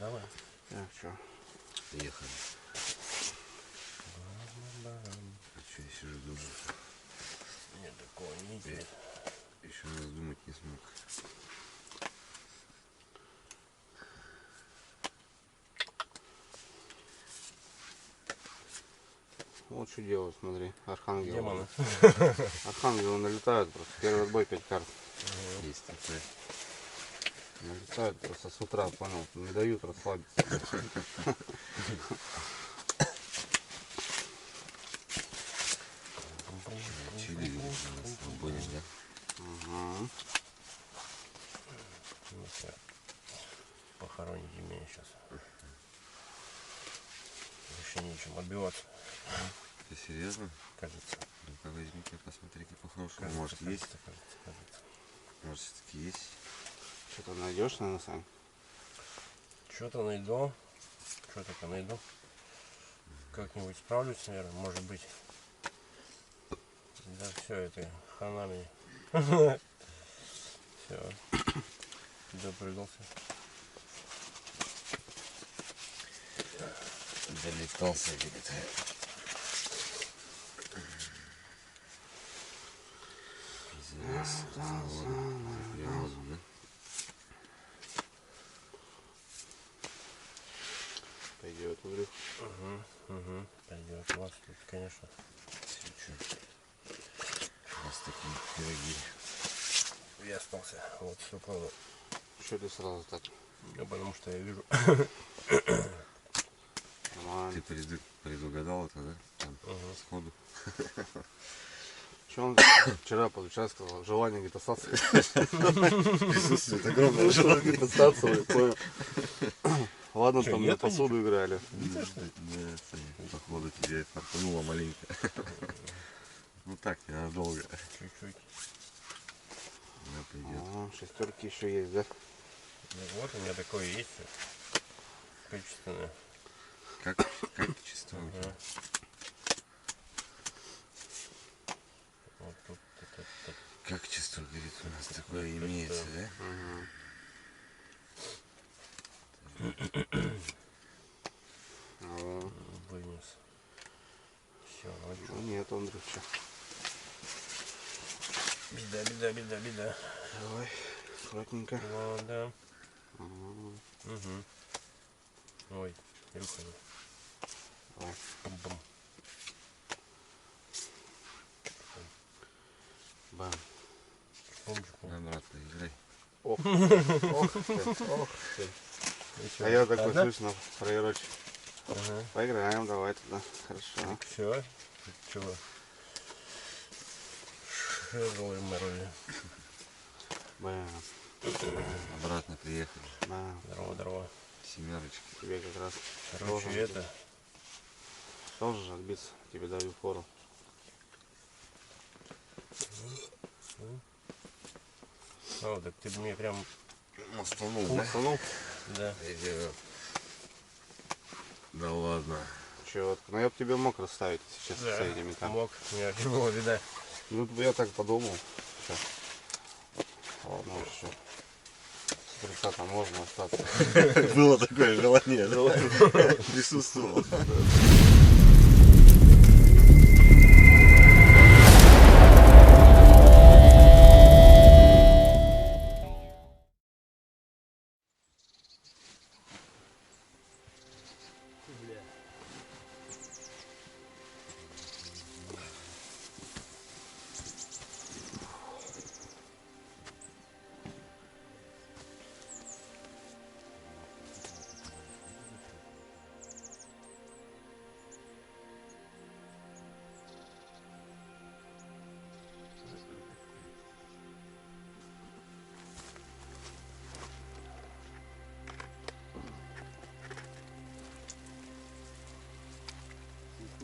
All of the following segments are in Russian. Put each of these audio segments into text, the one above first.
Давай. Так, что? Поехали. А что я сижу думаю? Нет, такого не идет. Еще раз думать не смог. Вот что делают, смотри. Архангелы. Демоны. Архангелы налетают просто. Первый бой 5 карт. Есть такое. Налетают просто с утра, понял. Не дают расслабиться. Чили на свободе, да? Угу. Ну, все. Похороните меня сейчас. Еще нечем отбиваться, Ты серьезно? кажется. Ну-ка возьми-ка, посмотри-ка по-хорошему. Кажется, Может есть? кажется. Может все-таки есть? Что-то найдешь, наверное, Сань? Что-то найду. Что-то найду. Как-нибудь справлюсь, наверное, может быть. Да все, это хана мне. Все. Допрыгался. Долетался где-то. Залез за природу, да? Пойдет, говорю. Угу. Пойдет. У вас тут, конечно. Свечу. У нас такие пироги. Я остался. Вот все правда. Что ты сразу так? Ну, потому что я вижу. Нормально. Ты предугадал это, да? Там, сходу. Что он вчера поучаствовал? Желание где-то остаться. Присутствует огромное желание. Где-то остаться, я понял. Ладно, Чё, там на нету посуду играли. Да, Саня, походу тебе фартануло маленько. Ну так, ненадолго. Чуть-чуть. Она пойдет. О, шестерки еще есть, да? Ну, вот у меня такое есть. Качественное. Как чисто у тебя? Вот тут. Как чисто, говорит, у нас такое имеется, да? Вынес. Все, ну Ну что? нет, Андрюша. Беда. Давай, аккуратненько. Ну да. Угу. Ой, рухани. Давай. Бум-бум. Бам. Бум-бум. Обратно играй. Ох ты. А я такой слышно, проигрочек. Ага. Поиграем, давай тогда. Хорошо. Все. Чего? Шерлы мороли. Бам. Обратно приехали. Бам. Здорово. Семерочки. Тебе как раз Короче, это. должен отбиться. Тебе даю фору. О, так ты мне прям Мастанул, да? Мастанул? Да. Да ладно. Четко. Ну я бы тебе мог расставить сейчас с этими там. Мог. Мне вообще было вида. Ну я так подумал. Сейчас. Ладно, все. С 30 можно остаться. Было такое желание, присутствовало.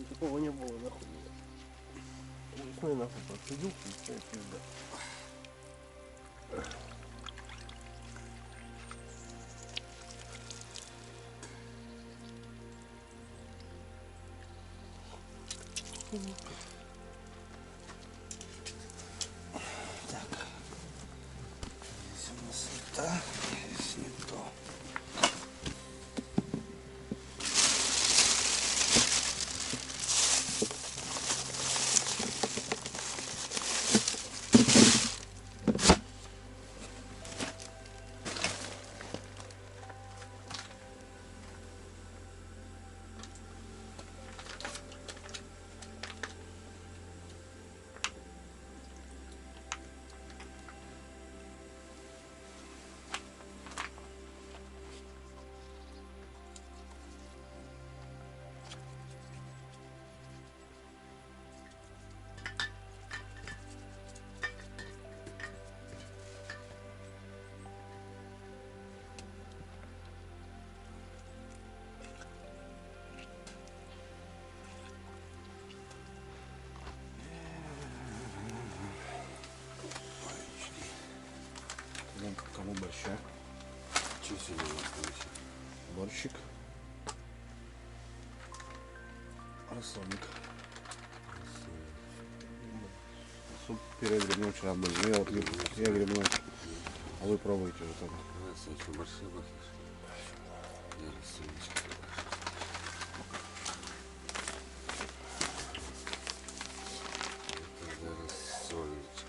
Такого не было, нахуй. Весной нахуй подсудил, и все, пизда. Так. Здесь у нас не то, здесь не то. Ща. Что сегодня у нас там еще? Борщик. Рассольник. Суп пюре грибной вчера был. Я грибной. А вы пробуете вот это. Раз, еще борщи бахнешь. Я рассольничек. Это для рассольничка.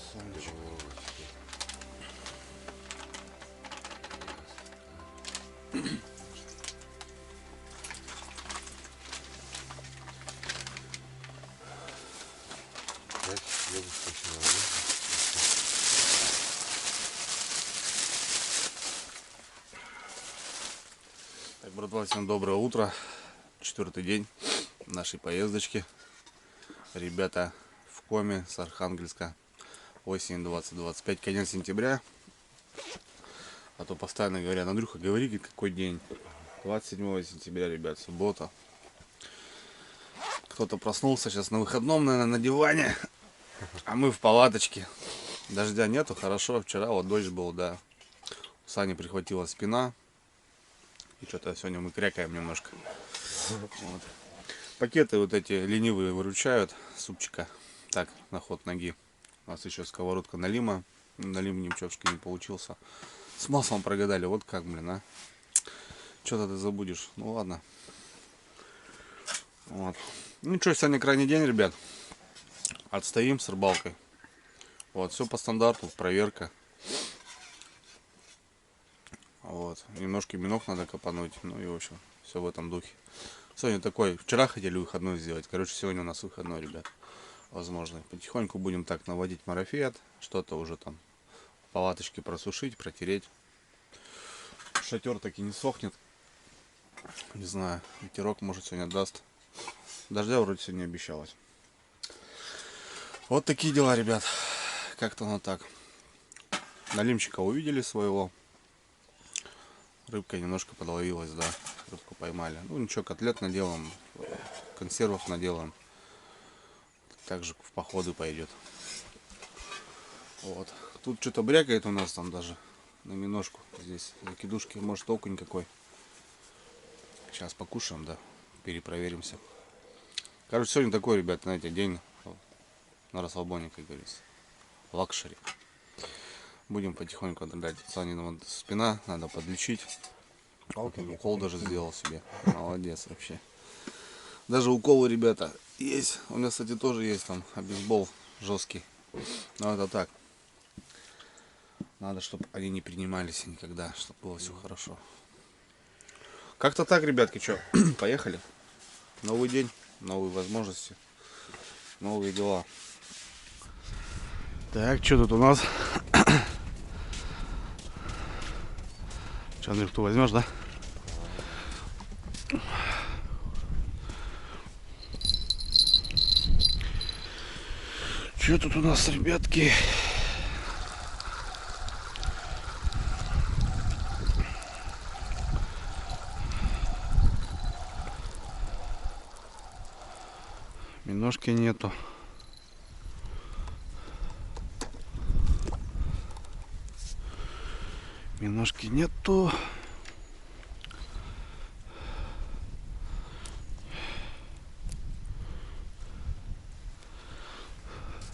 Рассольничек. Так, хлебушка сначала, да? Так, братва, всем доброе утро. 4-й день нашей поездочки. Ребята в Коме с Архангельска. Осень 2025, конец сентября. А то постоянно говорят: Андрюха, говори, какой день. 27 сентября, ребят, суббота. Кто-то проснулся сейчас на выходном, наверное, на диване. А мы в палаточке. Дождя нету, хорошо. Вчера вот дождь был, да. У Сани прихватила спина. И что-то сегодня мы крякаем немножко. Вот. Пакеты вот эти ленивые выручают. Супчика. Так, на ход ноги. У нас еще сковородка налима. Налим немчевшки не получился. С маслом прогадали. Вот как, блин, а. Что-то ты забудешь. Ну ладно. Вот. Ну что, сегодня крайний день, ребят. Отстоим с рыбалкой. Вот, все по стандарту, проверка. Вот, немножко минок надо копануть. Ну и в общем, все в этом духе. Сегодня такой, вчера хотели выходной сделать. Короче, сегодня у нас выходной, ребят. Возможно. Потихоньку будем так наводить марафет. Что-то уже там палаточки просушить, протереть. Шатер таки не сохнет. Не знаю, ветерок может сегодня даст. Дождя вроде сегодня обещалось. Вот такие дела, ребят. Как-то оно так. Налимчика увидели своего. Рыбка немножко подловилась, да. Рыбку поймали. Ну ничего, котлет наделаем. Консервов наделаем. Также в походы пойдет. Вот. Тут что-то брякает у нас там даже. На миножку. Здесь закидушки. Может, окунь какой. Сейчас покушаем, да. Перепроверимся. Короче, сегодня такой, ребят, знаете, день на расслабоне, как говорится. Лакшери. Будем потихоньку отдать. Санина спина, надо подлечить. Укол даже сделал себе. Молодец вообще. Даже уколы, ребята, есть. У меня, кстати, тоже есть там обезбол жесткий. Но это так. Надо, чтобы они не принимались никогда, чтобы было все хорошо. Как-то так, ребятки, что, поехали. Новый день, новые возможности, новые дела. Так, что тут у нас? Что, Андрюх, ты возьмешь, да? Что тут у нас, ребятки? Миножки нету. Миножки нету.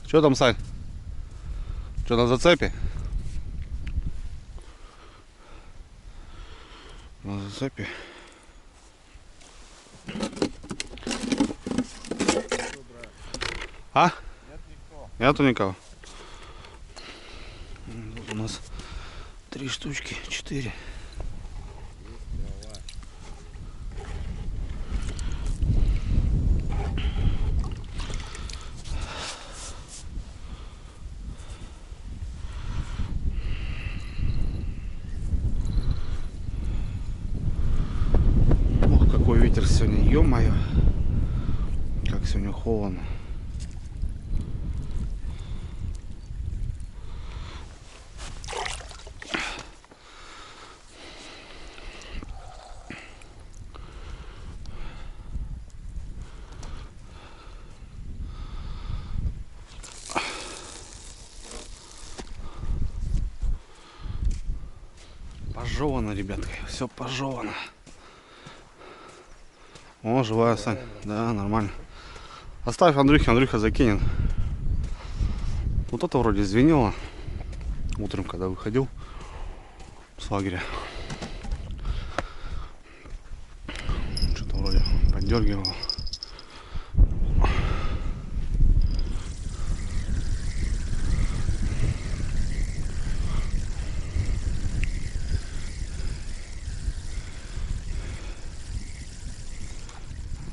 Что там, Сань? Что на зацепе? На зацепе. А? Нету никого. Тут у нас 3 штучки, 4. Ох, какой ветер сегодня, ё-моё. Как сегодня холодно. Пожевано, ребятки, все пожевано. О, живая Сань. Да, нормально. Оставь Андрюхе, Андрюха закинет. Вот это вроде звенело утром, когда выходил с лагеря. Что-то вроде поддергивало.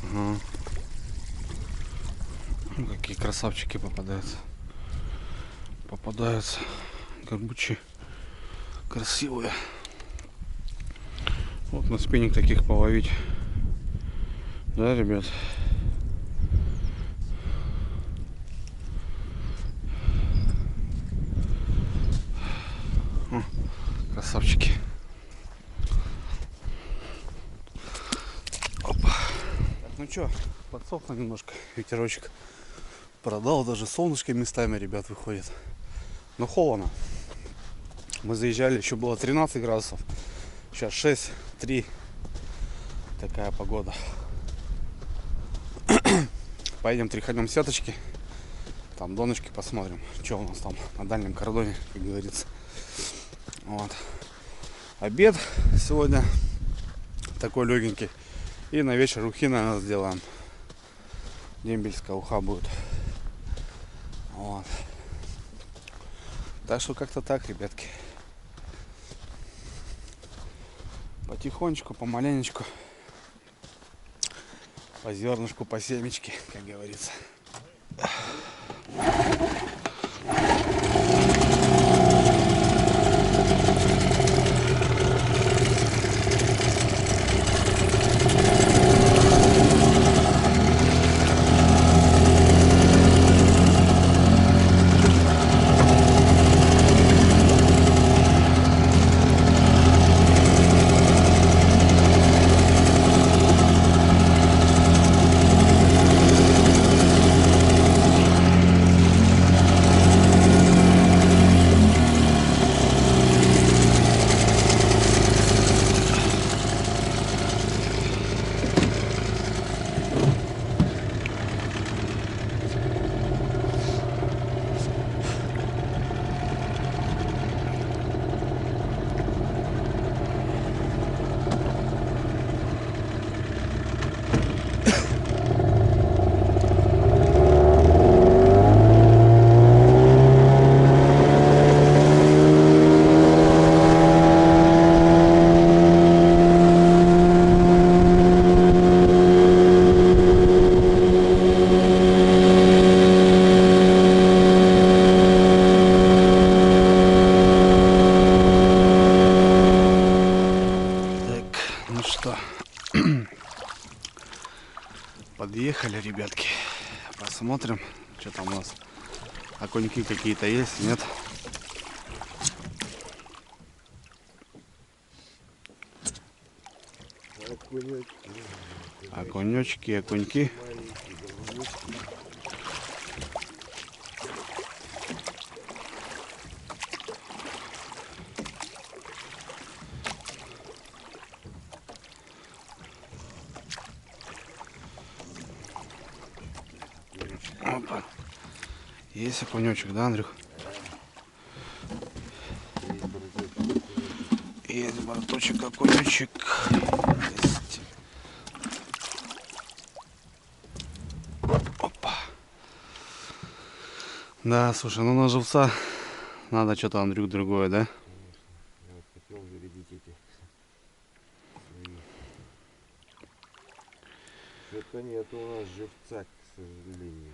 Ага. Ну, какие красавчики попадаются. Попадаются горбучи красивые. Вот на спиннинг таких половить. Да, ребят? О, красавчики. Опа. Так, ну чё, подсохло немножко, ветерочек продал, даже солнышко местами, ребят, выходит. Но холодно. Мы заезжали, еще было 13 градусов. Сейчас 6, 3. Такая погода. Поедем тряханем сеточки. Там донышки посмотрим, что у нас там на дальнем кордоне, как говорится. Вот. Обед сегодня такой легенький. И на вечер ухи, наверное, сделаем. Дембельская уха будет. Вот. Так что как-то так, ребятки. Потихонечку, помаленечку. По зернышку, по семечке, как говорится. Подъехали, ребятки. Посмотрим, что там у нас. Окуньки какие-то есть, нет? Окунечки, окуньки. Опа. Есть окунечек, да, Андрюх? Есть борточек, окунечек. Есть. Опа. Да, слушай, ну на живца надо что-то, Андрюх, другое, да? Я вот хотел зарядить эти. Что-то нет у нас живца, к сожалению.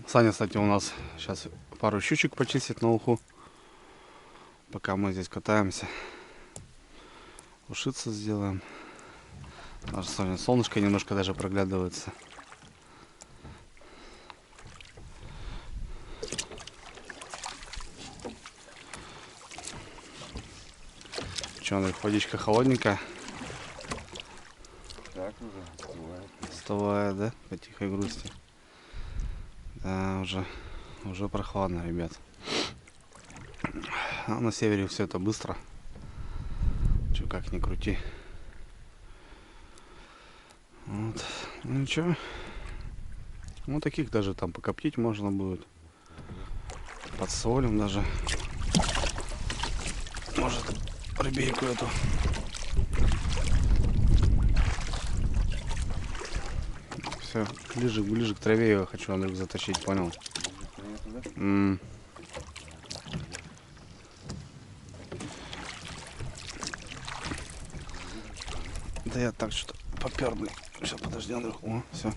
Саня, кстати, у нас сейчас пару щучек почистит на уху. Пока мы здесь катаемся. Сушиться сделаем. Даже сегодня солнышко немножко даже проглядывается. Че, водичка холодненькая? Так уже бывает. Вставая, да? По тихой грусти. Да, уже прохладно, ребят. А на севере все это быстро. Че, как ни крути. Вот. Ну ничего. Ну таких даже там покоптить можно будет. Подсолим даже. Может, рыбейку эту. Все, ближе к траве я хочу, Андрюх, затащить, понял? Да я так что-то попер, блин. Сейчас, подожди, Андрюх. О, все.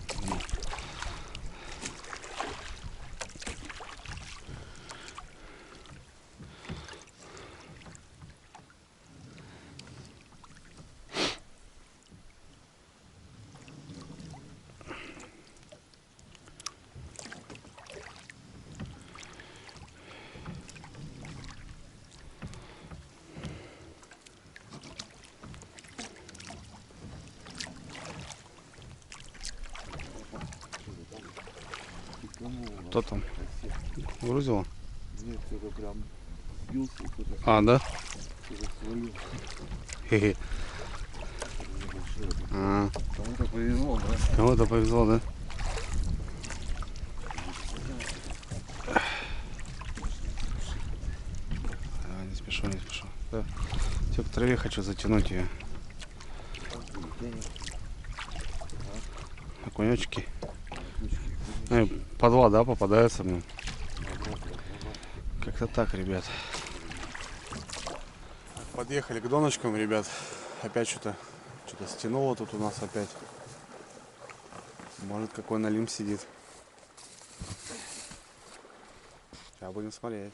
Кто там? Грузило? Нет, кто-то прям сбился, кто-то А, да? свалил. Хе-хе. А, Кому-то повезло, брат. кому-то повезло, да? Не спешу, не спешу. Да. Все к траве хочу затянуть ее. Окунечки. По два, да, попадаются мне. Как-то так, ребят. Подъехали к доночкам, ребят. Опять что-то стянуло тут у нас опять. Может, какой налим сидит. Сейчас будем смотреть.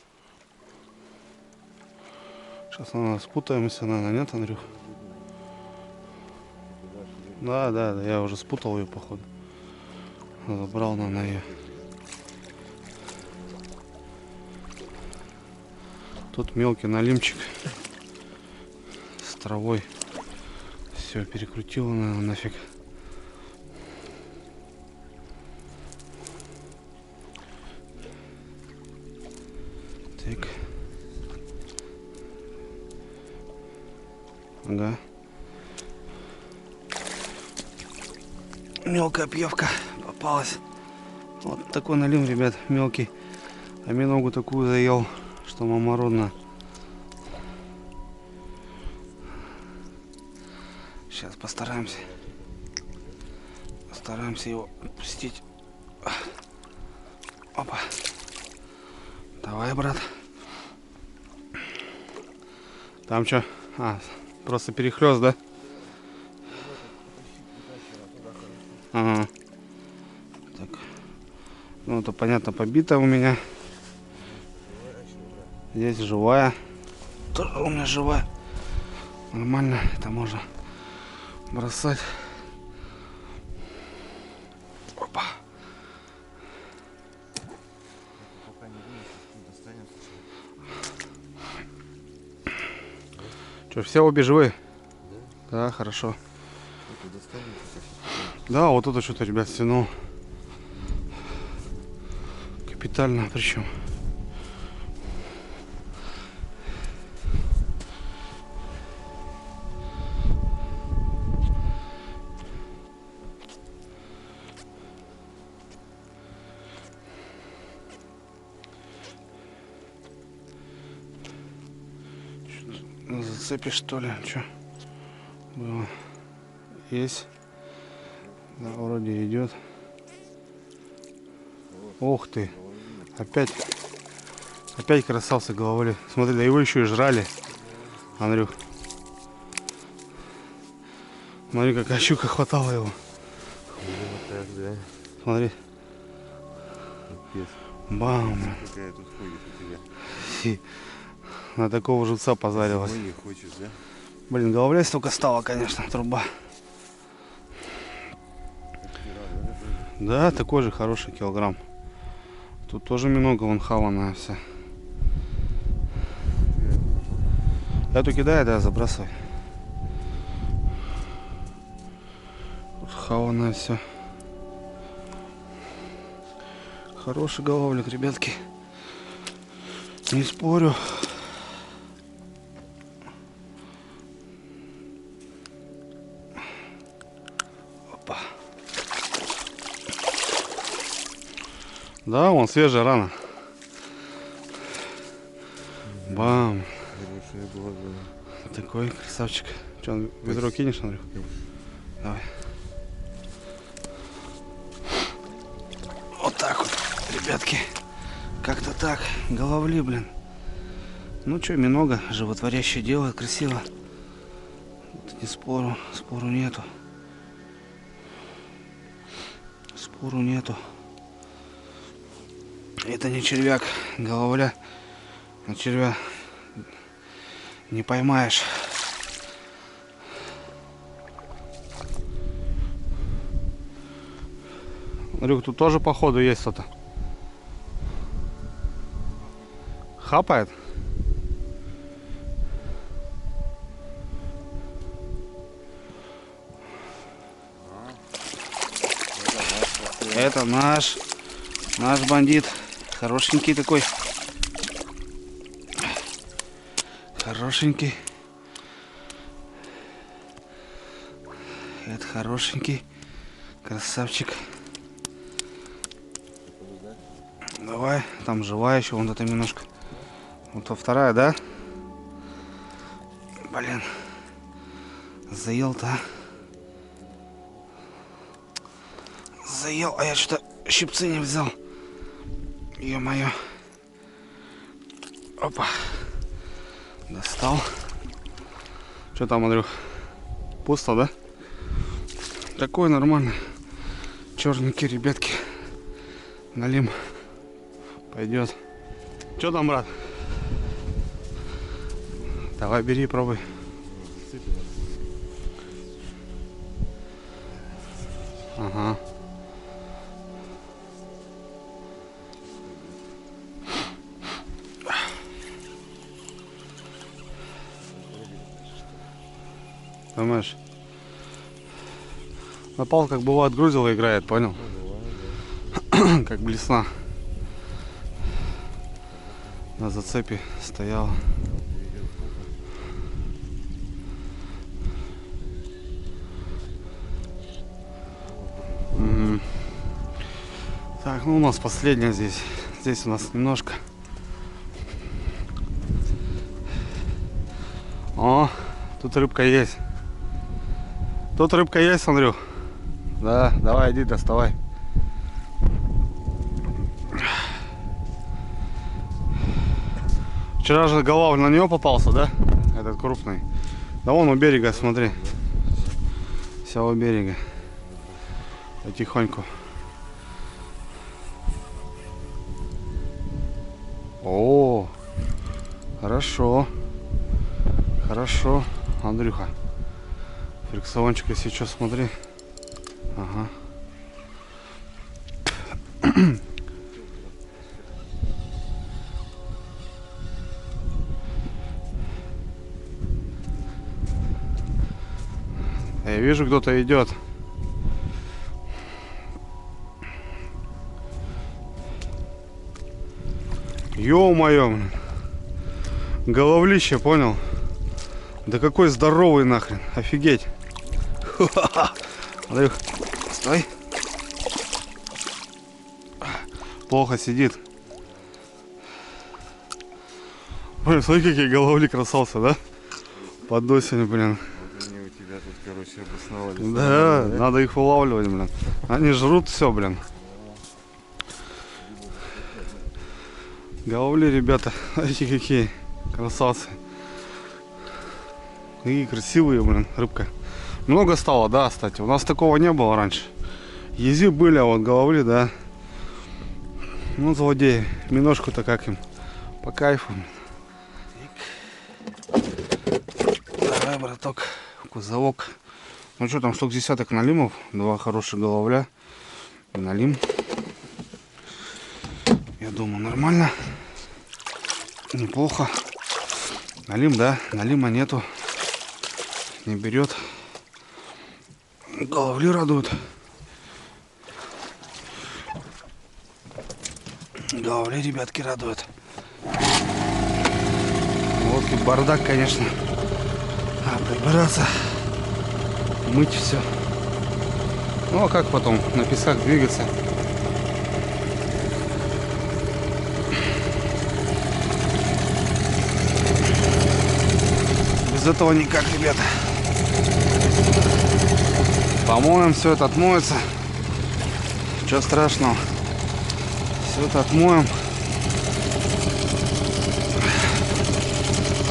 Сейчас, наверное, спутаемся, наверное, нет, Андрюх? Да, я уже спутал ее, походу. Забрал, наверное, ее. Тут мелкий налимчик с травой. Все, перекрутил, наверное, нафиг. Так. Ага. Мелкая пьевка попалась. Вот такой налим, ребят, мелкий. А миногу такую заел, что мамородно. Сейчас постараемся его пустить. Опа. Давай, брат. Там что? А, просто перехлёст, да? Ага. Так. Ну, это понятно, побита у меня. Здесь живая. Тоже у меня живая. Нормально, это можно бросать. Опа. Что, все обе живые? Да, хорошо. Да, вот это что-то, ребят, стянул. Капитально, причем. Зацепишь, что ли? Что было? Есть. Да, вроде идет. Ух ты. Опять красавцы головали. Смотри, да его еще и жрали. Андрюх. Смотри, какая щука хватала его. Так, да. Смотри. Бам. Какая тут ходит у тебя? На такого живца позарилась. Мои хочешь, да? Блин, головлей столько стало, конечно, труба. Да, такой же хороший килограмм. Тут тоже много вон хаваная вся. Эту кидай, да, забрасывай. Тут хаваная все. Хороший головлик, ребятки. Не спорю. Опа. Да, вон свежая рана. Бам. Хорошая глаза. Такой красавчик. Че, ведро кинешь, Андрюх? Давай. Вот так вот, ребятки. Как-то так. Головли, блин. Ну что, минога животворящее делает, красиво. Вот не спору, спору нету. Спору нету. Это не червяк, головля. На червя не поймаешь. Андрюх, тут тоже походу есть что-то. Хапает? Это наш бандит. Хорошенький такой. Хорошенький. Это хорошенький. Красавчик. Давай, там живая еще, вон это немножко. Вот то вторая, да? Блин. Заел-то. Заел, а я что-то щипцы не взял. Ё-моё. Опа. Достал. Что там, Андрюх? Пусто, да? Такой нормальный. Черненький, ребятки. Налим. Пойдет. Что там, брат? Давай, бери, пробуй. Ага. Понимаешь? На палках бывает грузило играет, понял? Как блесна. На зацепе стояла. Так, ну у нас последняя здесь. Здесь у нас немножко. О, тут рыбка есть. Тут рыбка есть, Андрюх. Да, давай, иди, доставай. Вчера же головль на него попался, да? Этот крупный. Да вон у берега, смотри. Вся у берега. Потихоньку. О, хорошо. Хорошо, Андрюха. Фрикциончик, если что, смотри. Ага. Я вижу, кто-то идет. Ё-моё, головлище, понял? Да какой здоровый нахрен, офигеть. Андрюх, стой. Плохо сидит. Блин, смотри, какие головли красавцы, да? Под осень, блин. Они у тебя тут, короче, обосновались. Да, надо их вылавливать, блин. Они жрут все, блин. Головли, ребята, эти какие красавцы. Какие красивые, блин, рыбка. Много стало, да, кстати. У нас такого не было раньше. Ези были, а вот головли, да. Ну, злодеи. Миножку-то как им? По кайфу. Давай, брат. каток, кузовок. Ну что, там штук десяток налимов, 2 хороших головля и налим. Я думаю, нормально, неплохо. Налим, да, налима нету, не берет. Головли радуют. Головли, ребятки, радуют. Вот и бардак, конечно. Прибираться, мыть все. Ну а как потом на песках двигаться? Без этого никак, ребята. Помоем, все это отмоется. Ничего страшного. Все это отмоем.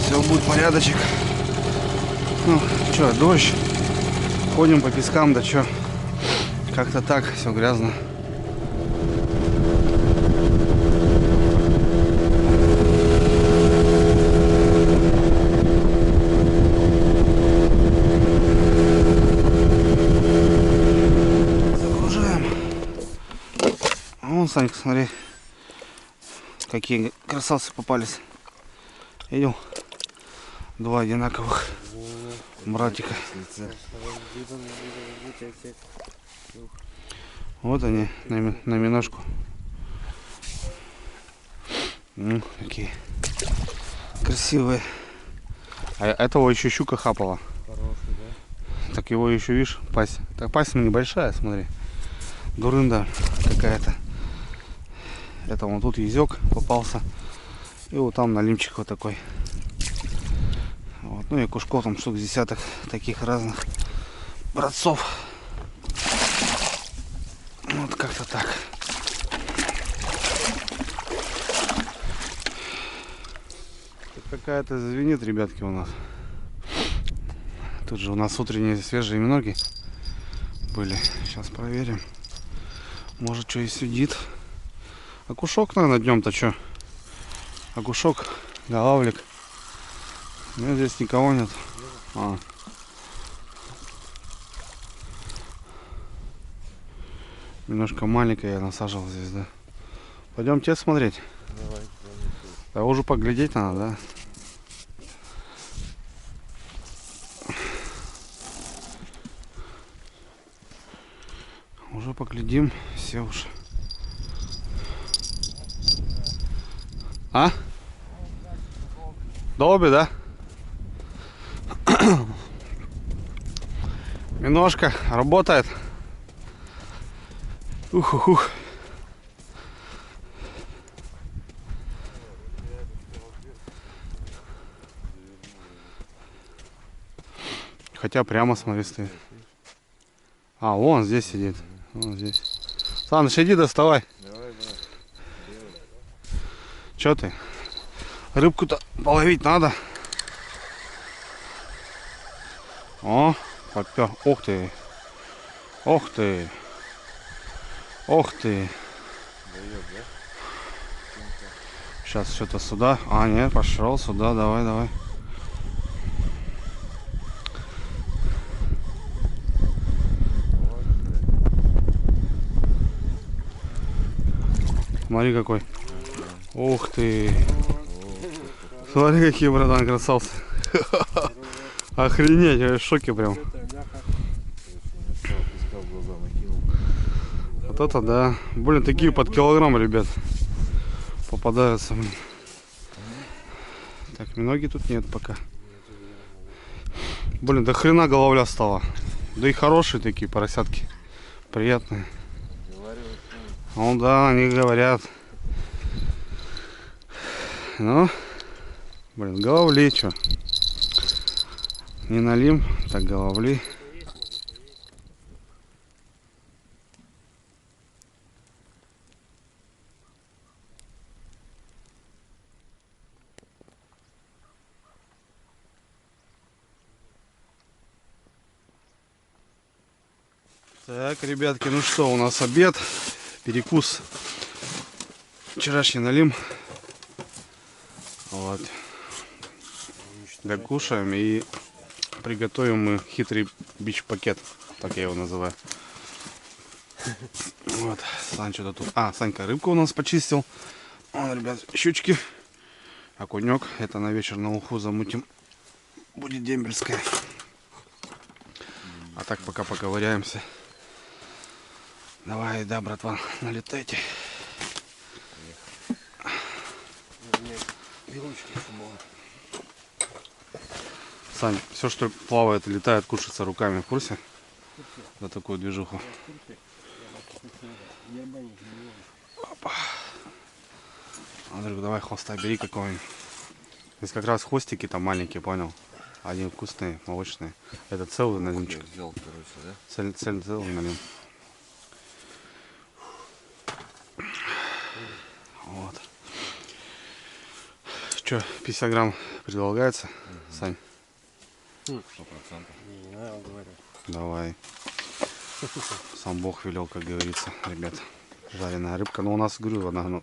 Все будет порядочек. Ну, что, дождь. Ходим по пескам, да что. Как-то так, все грязно. Загружаем. Вон, Санька, смотри. Какие красавцы попались. Видел? 2 одинаковых братика. Вот они на миножку. Какие красивые. А этого еще щука хапала. Хороший, да? Так его еще, видишь, пасть. Так пасть небольшая, смотри. Дурында какая-то. Это вон тут язёк попался. И вот там налимчик вот такой. Вот. Ну и кушков там штук десяток таких разных братцов. Вот как-то так. Тут какая-то звенит, ребятки, у нас. Тут же у нас утренние свежие миноги были. Сейчас проверим. Может, что и сидит. Окушок, наверное, днем-то что? Окушок, голавлик. Нет, здесь никого нет. Немножко маленькая я насаживал здесь, да. Пойдемте смотреть. Давай. Да уже поглядеть надо, да. Уже поглядим, все уже. А? Долби, да? Миножка работает. Ух. Хотя прямо, смотри, стоит. А, вон здесь сидит. Вон здесь. Саныч, иди доставай. Давай. Че ты? Рыбку-то половить надо. О, попер. Ух ты. Ох ты. Ох ты. Сейчас что-то сюда. А, нет, пошел сюда. Давай. Смотри какой. Ух ты. Смотри какие, братан, красавцы. Охренеть, я в шоке прям. Вот это да. Блин, такие под килограмм, ребят. Попадаются, блин. Так, миноги тут нет пока. Блин, до хрена головля стала. Да и хорошие такие поросятки. Приятные. Ну да, они говорят. Ну, блин, головли, что? Не налим, так головли. Так, ребятки, ну что, у нас обед, перекус. Вчерашний налим. Вот. Докушаем и Приготовим мы хитрый бич-пакет, так я его называю. Вот, Сань что-то тут. Санька рыбку у нас почистил. Вон, ребят, щучки. Окунек. Это на вечер на уху замутим. Будет дембельская. А так пока поковыряемся. Давай, да, братва, налетайте. Сань, все, что плавает, летает, кушается руками, в курсе? За такую движуху. Опа. Андрюк, давай хвоста бери какого-нибудь. Здесь как раз хвостики там маленькие, понял? Они вкусные, молочные. Это целый налимчик. Взял, короче, да? Целый налим. Вот. Что, 50 грамм предлагается, Сань? 100%. Не надо говорить. Давай. Сам Бог велел, как говорится, ребят. Жареная рыбка. Но у нас, говорю, она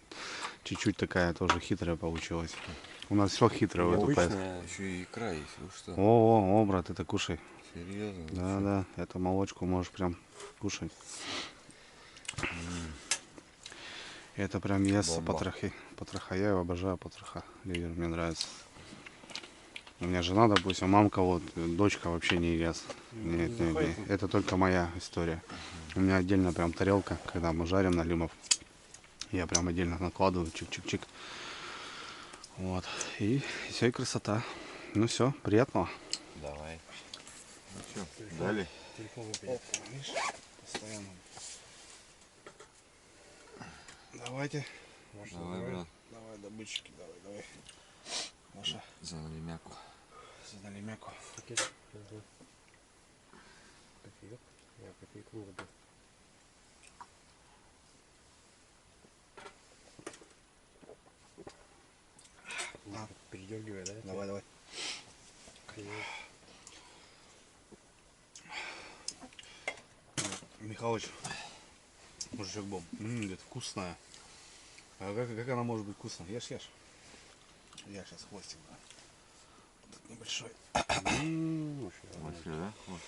чуть-чуть такая тоже хитрая получилась. У нас все хитрое в эту поездку. Еще и икра есть, вы что? О, брат, это кушай. Серьезно? Да, эту молочку можешь прям кушать. Это прям естся потрохи. Потроха. Я его обожаю, потроха. Ливер мне нравится. У меня жена, допустим, мамка, вот, дочка вообще не ест. Нет. Это только моя история. У меня отдельно прям тарелка, когда мы жарим налимов. Я прям отдельно накладываю, чик-чик-чик. Вот. И все, и красота. Ну все, приятного. Давай. Ну что, дали? Видишь, постоянно. Давайте. Давай, брат. Давай, добытчики, давай. Маша, За налимяку. за налимяку. Передергивай, да? Давай. Михалыч, мужичок был. Это вкусная. А как она может быть вкусная? Ешь. Я сейчас хвостик, да. Тут небольшой. Вообще, да? Вот.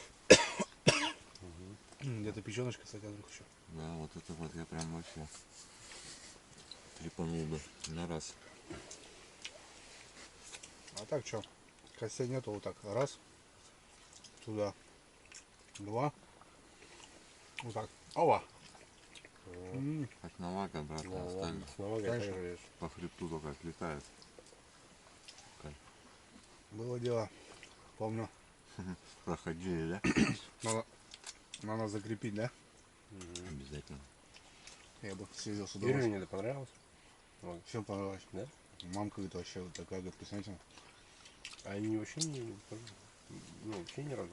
Где-то печеночка, кстати, вдруг еще. Да, вот это вот я прям вообще трепанул бы на раз. А так что? Костей нету, вот так. Раз. Туда. Два. Вот так. Ова. Как навага, брат, оставили. Конечно. По хребту только отлетает. Было дело. Помню. Проходили, да? Надо закрепить, да? Обязательно. Я бы съездил с Юрию удовольствием. не понравилось? Всем понравилось. Да? Мамка говорит, вообще вот такая, говорит, вкуснятина. А они вообще вообще ни разу.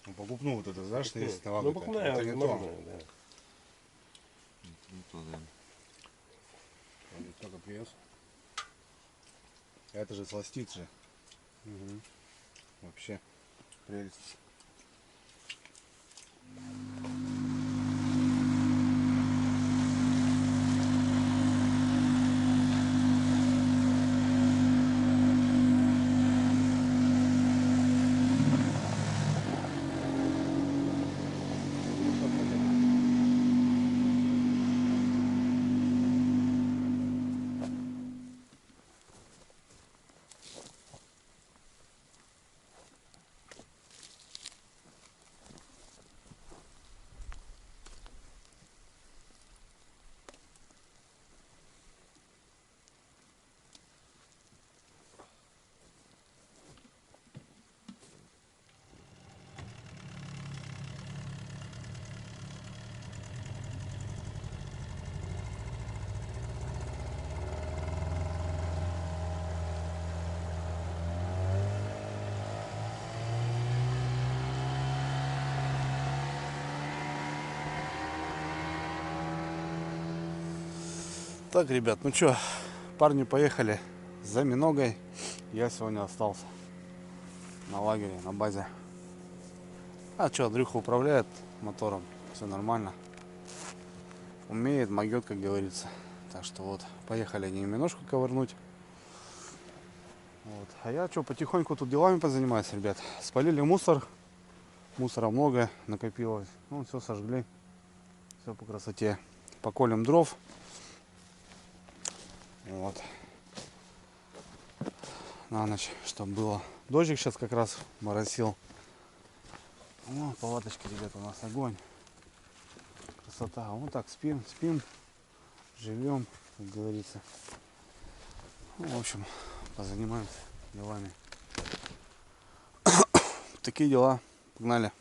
Ну, покупну вот это, знаешь, что есть Ну, навага. покупная, Это не то. нормальная, да. Ну, то, да. Он только привез. Это же сластит же. Вообще. Прелесть. Так, ребят, ну что, парни поехали за Миногой. Я сегодня остался на лагере, на базе. А что, Андрюха управляет мотором, все нормально. Умеет, могет, как говорится. Так что вот, поехали немножко ковырнуть. Вот. А я что, потихоньку тут делами позанимаюсь, ребят. Спалили мусор. Мусора много накопилось. Ну, все сожгли. Все по красоте. Поколем дров. Вот. На ночь, чтобы было. Дождик сейчас как раз моросил. О, палаточки, ребята, у нас огонь. Красота. Вот так спим, живем, как говорится. Ну, в общем, позанимаемся делами. Такие дела. Погнали.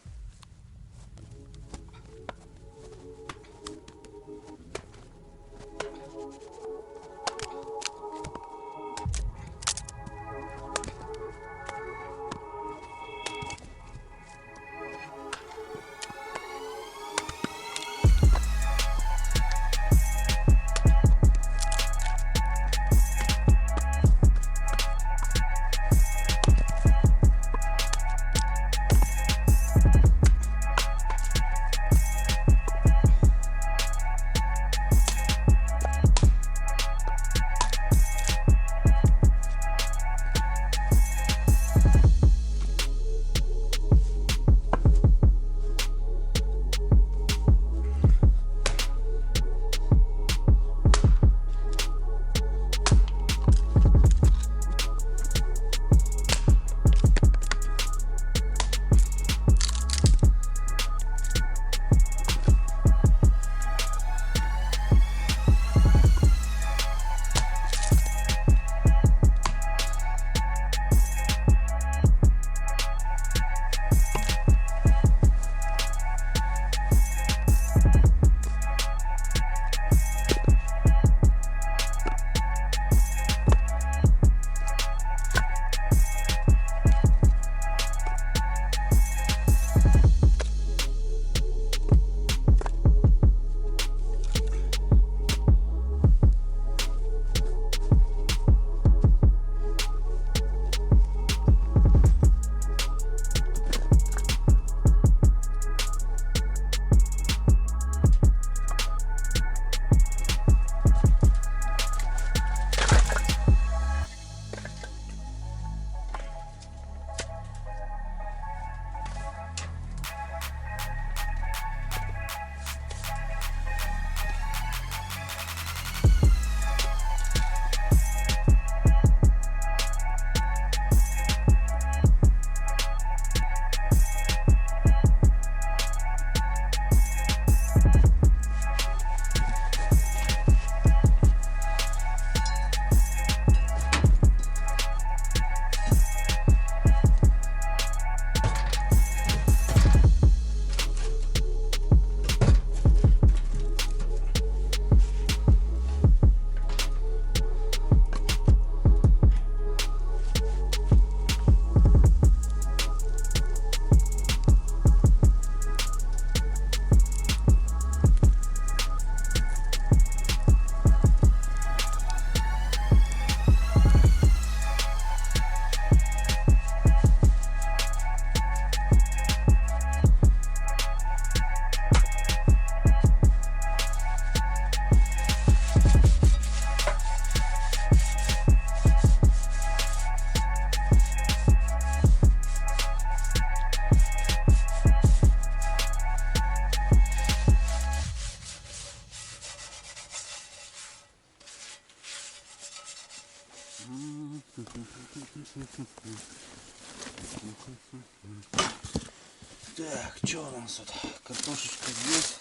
Так, что у нас тут? Картошечка здесь,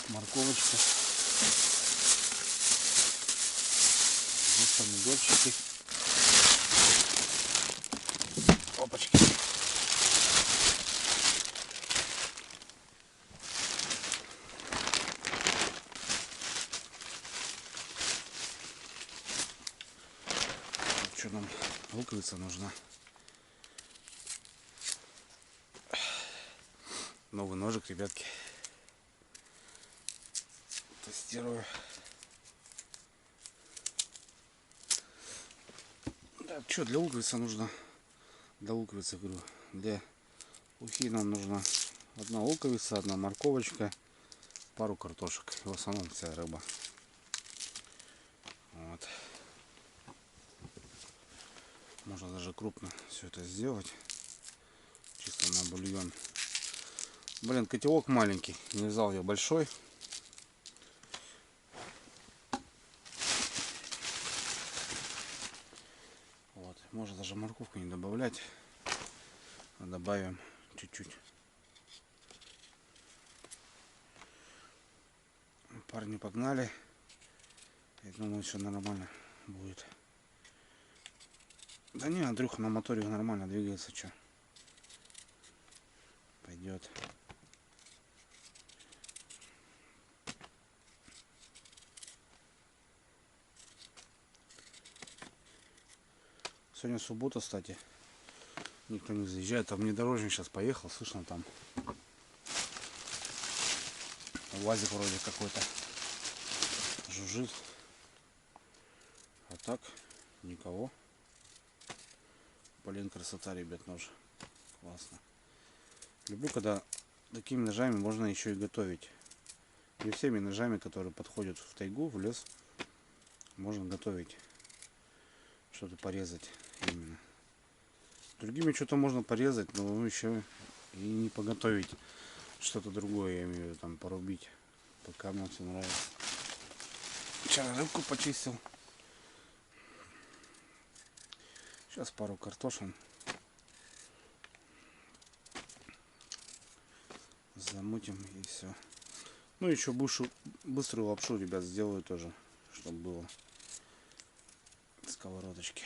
морковочка, здесь помидорчики. Опачки. Что нам? Луковица нужна. Новый ножик, ребятки. Тестирую. Так, что для луковицы нужно? Для луковицы, говорю, для ухи нам нужна одна луковица, одна морковочка, пару картошек. И в основном вся рыба. Вот. Можно даже крупно все это сделать. Чисто на бульон. Блин, котелок маленький. Не взял я большой. Вот. Можно даже морковку не добавлять. А добавим чуть-чуть. Парни погнали. Я думаю, все нормально будет. Да не, Андрюха на моторе нормально двигается, что. Пойдет. Сегодня суббота, кстати. Никто не заезжает. Там внедорожник сейчас поехал, слышно там. УАЗик вроде какой-то жужжит. А так никого. Блин, красота, ребят, нож. Классно. Люблю, когда такими ножами можно еще и готовить. Не всеми ножами, которые подходят в тайгу, в лес, можно готовить. Что-то порезать именно. Другими что-то можно порезать, но еще и не поготовить что-то другое, я имею в виду, там порубить. Пока мне все нравится. Вчера рыбку почистил. Сейчас пару картошин замутим и все. Ну еще быструю лапшу, ребят, сделаю тоже, чтобы было сковородочки.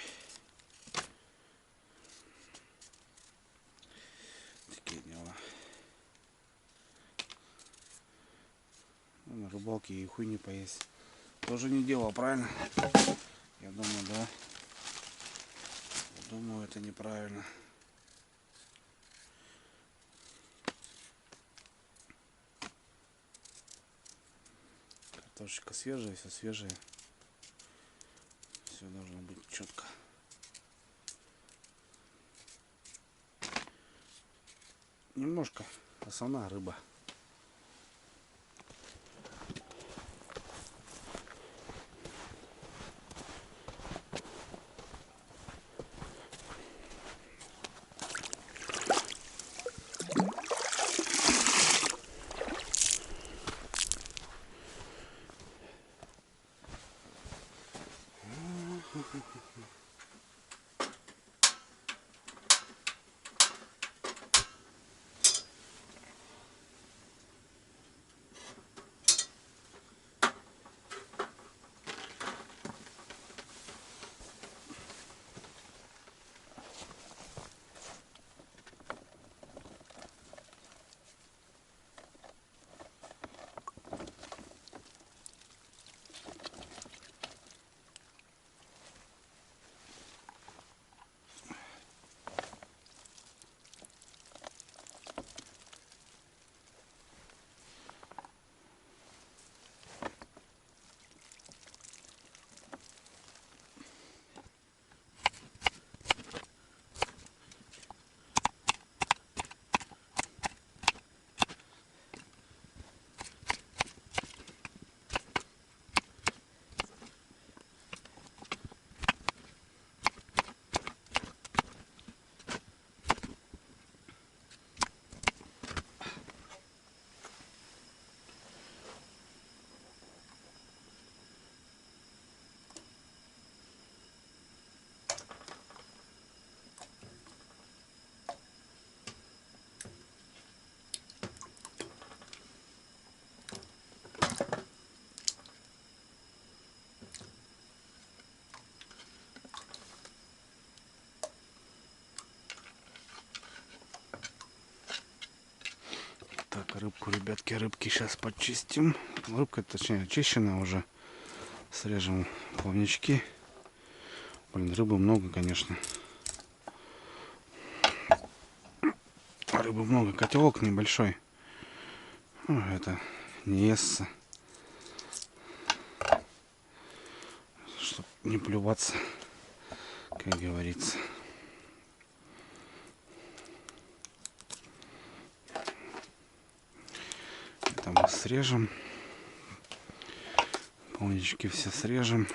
Такие дела. Ну, на рыбалке и хуй не поесть. Тоже не дело, правильно? Я думаю, да. Думаю, это неправильно. Картошечка свежая, все свежее. Все должно быть четко. Немножко основная рыба. Так, рыбку, ребятки, рыбки сейчас почистим. Рыбка, точнее, очищена уже. Срежем плавнички. Блин, рыбы много, конечно. Рыбы много. Котелок небольшой. Ну, это не естся. Чтоб не плюваться, как говорится. Это мы срежем. Плавнички все срежем.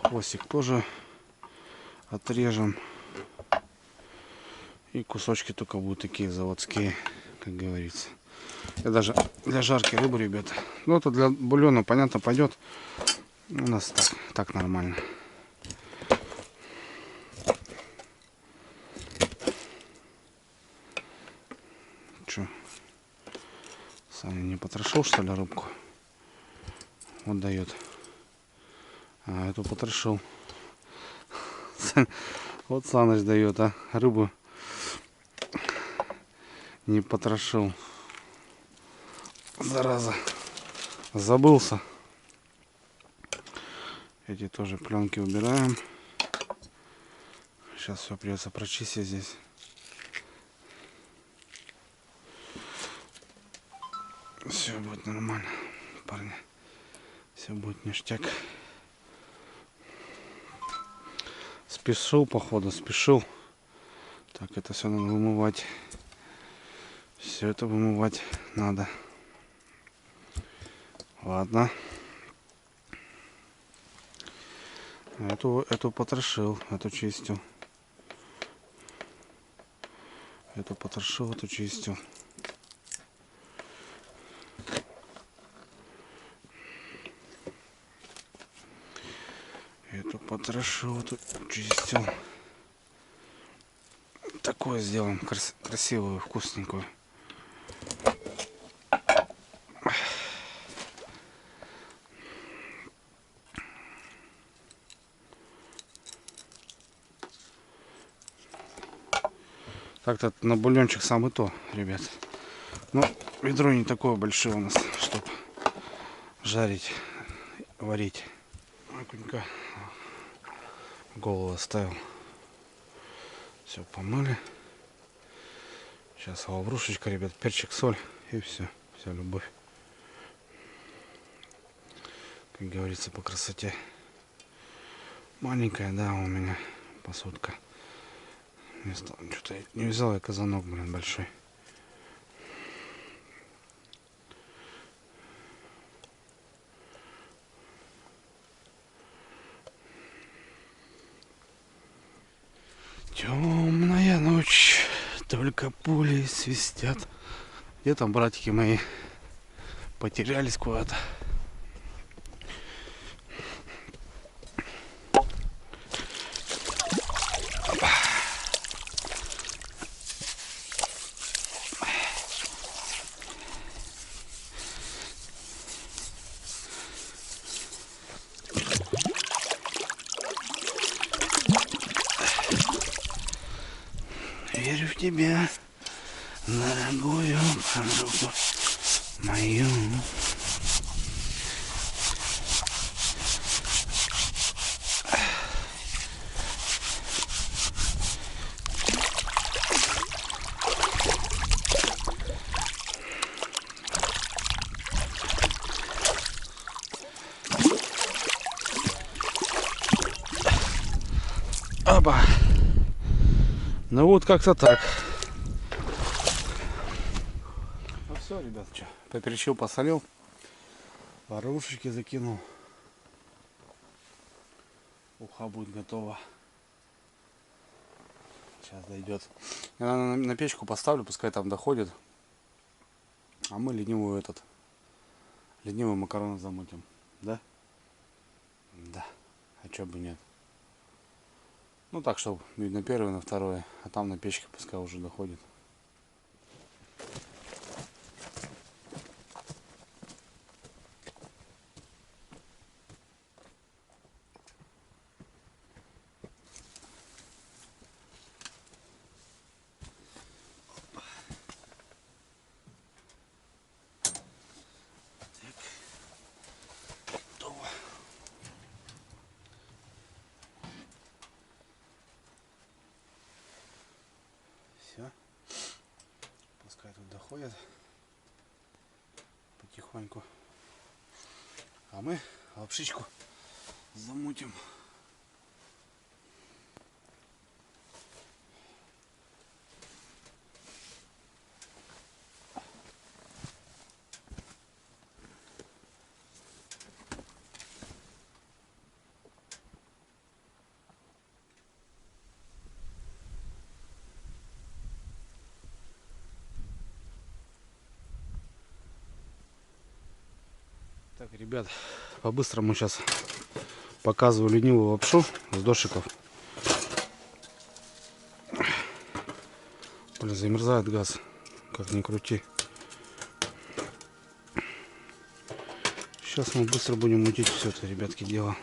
Хвостик тоже отрежем. И кусочки только будут такие заводские, как говорится. Я даже для жарки рыбы, ребята. Ну, это для бульона, понятно, пойдет. У нас так нормально. Че? Саня не потрошил, что ли, рыбку? Вот дает. А эту потрошил. Вот Саныч дает, а рыбу не потрошил. Зараза. Забылся. Эти тоже пленки убираем. Сейчас все придется прочистить здесь. Все будет нормально, парни. Все будет ништяк. Спешил, походу, спешил. Так, это все надо вымывать. Все это вымывать надо. Ладно. Эту потрошил, эту чистил. Эту потрошил, эту чистил. Эту потрошил, эту чистил. Такое сделаем красивую, вкусненькую. Так-то на бульончик самый то, ребят. Но ведро не такое большое у нас, чтобы жарить, варить. Аккуратненько голову оставил. Все помыли. Сейчас лаврушечка, ребят, перчик, соль и все. Вся любовь. Как говорится, по красоте. Маленькая, да, у меня посудка. Что-то не взял я казанок, блин, большой. Темная ночь, только пули свистят. Где там братики мои? Потерялись куда-то. Верю в тебя, дорогую подругу мою. Опа! Ну вот как-то так. Ну все, ребят, что, поперчил, посолил, ворошечки закинул. Уха будет готова. Сейчас дойдет. Я на печку поставлю, пускай там доходит. А мы ленивый макароны замутим. Да? Да. А чё бы нет. Ну так, чтобы на первое, на второе. А там на печке пускай уже доходит. Все. Пускай тут доходят потихоньку. А мы лапшичку замутим. Так, ребят, по-быстрому сейчас показываю ленивую лапшу с дошиков. Блин, замерзает газ, как ни крути. Сейчас мы быстро будем мутить все это, ребятки, дело.